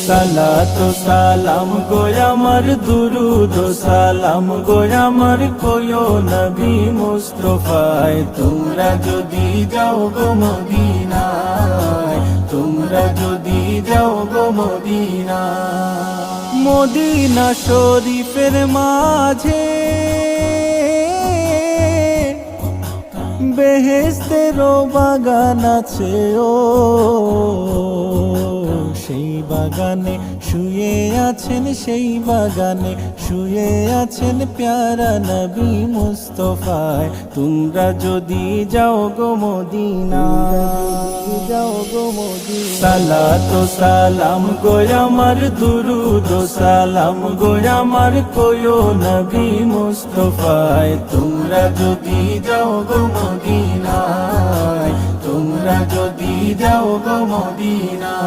সালাত সালাম গো আমার দুরুদ সালাম গো আমার কোয়ো নবী মুস্তাফায় তোমরা যদি যাও গো মদিনায় তোমরা যদি যাও গো মদিনায় মদিনা শরীফের মাঝে বেহেশতেরও বাগান আছে ও সেই বাগানে শুয়ে আছেন সেই বাগানে শুয়ে আছেন প্যারা নবী মুস্তাফায় তোমরা যদি যাও গো মদিনায় যাও গো মদিনায় সালাত সালাম গো আমার দুরুদ সালাম গো আমার কোয়ো নবী মুস্তাফায় তোমরা যদি যাও গো মদিনায় তোমরা যদি যাও গো মদিনায়।